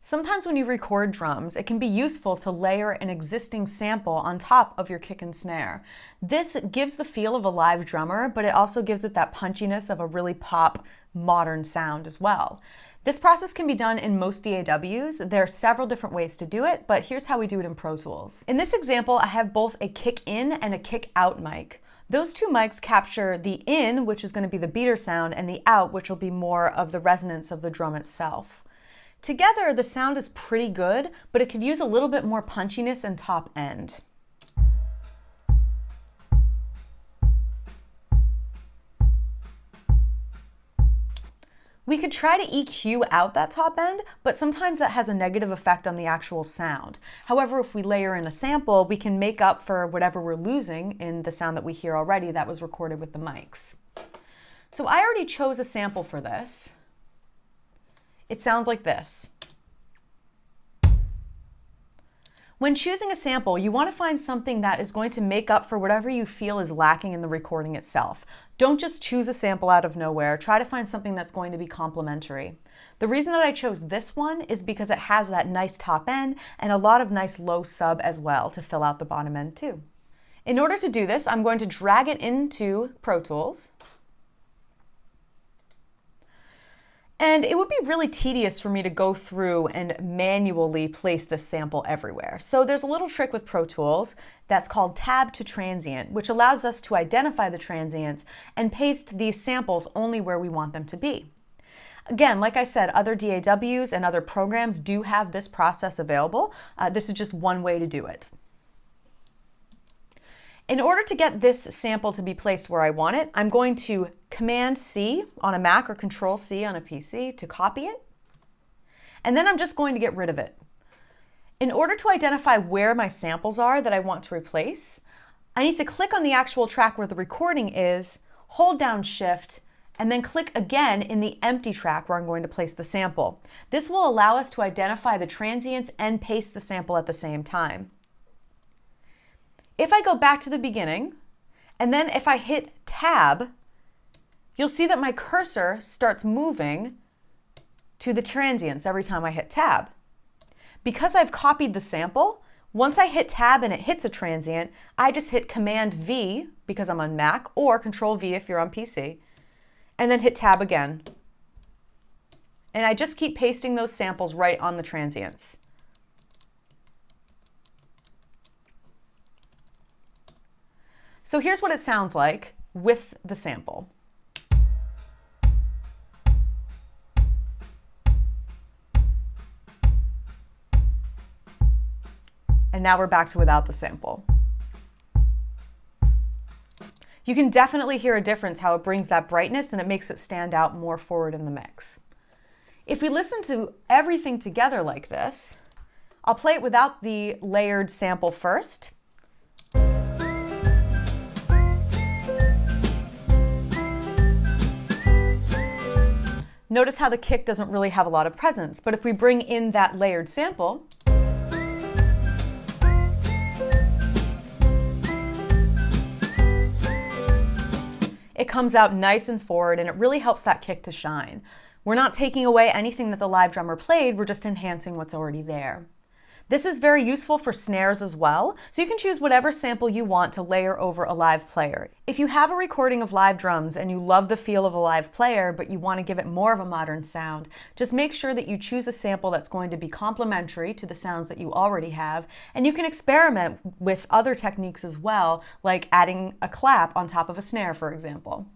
Sometimes when you record drums, it can be useful to layer an existing sample on top of your kick and snare. This gives the feel of a live drummer, but it also gives it that punchiness of a really pop, modern sound as well. This process can be done in most DAWs. There are several different ways to do it, but here's how we do it in Pro Tools. In this example, I have both a kick in and a kick out mic. Those two mics capture the in, which is going to be the beater sound, and the out, which will be more of the resonance of the drum itself. Together, the sound is pretty good, but it could use a little bit more punchiness and top end. We could try to EQ out that top end, but sometimes that has a negative effect on the actual sound. However, if we layer in a sample, we can make up for whatever we're losing in the sound that we hear already that was recorded with the mics. So I already chose a sample for this. It sounds like this. When choosing a sample, you want to find something that is going to make up for whatever you feel is lacking in the recording itself. Don't just choose a sample out of nowhere. Try to find something that's going to be complementary. The reason that I chose this one is because it has that nice top end and a lot of nice low sub as well to fill out the bottom end too. In order to do this, I'm going to drag it into Pro Tools. And it would be really tedious for me to go through and manually place this sample everywhere. So there's a little trick with Pro Tools that's called tab to transient, which allows us to identify the transients and paste these samples only where we want them to be. Again, like I said, other DAWs and other programs do have this process available. This is just one way to do it. In order to get this sample to be placed where I want it, I'm going to Command-C on a Mac or Control-C on a PC to copy it. And then I'm just going to get rid of it. In order to identify where my samples are that I want to replace, I need to click on the actual track where the recording is, hold down Shift, and then click again in the empty track where I'm going to place the sample. This will allow us to identify the transients and paste the sample at the same time. If I go back to the beginning, and then if I hit Tab, you'll see that my cursor starts moving to the transients every time I hit Tab. Because I've copied the sample, once I hit Tab and it hits a transient, I just hit Command-V because I'm on Mac, or Control-V if you're on PC, and then hit Tab again. And I just keep pasting those samples right on the transients. So here's what it sounds like with the sample. And now we're back to without the sample. You can definitely hear a difference how it brings that brightness and it makes it stand out more forward in the mix. If we listen to everything together like this, I'll play it without the layered sample first. Notice how the kick doesn't really have a lot of presence, but if we bring in that layered sample, it comes out nice and forward and it really helps that kick to shine. We're not taking away anything that the live drummer played, we're just enhancing what's already there. This is very useful for snares as well, so you can choose whatever sample you want to layer over a live player. If you have a recording of live drums and you love the feel of a live player, but you want to give it more of a modern sound, just make sure that you choose a sample that's going to be complementary to the sounds that you already have, and you can experiment with other techniques as well, like adding a clap on top of a snare, for example.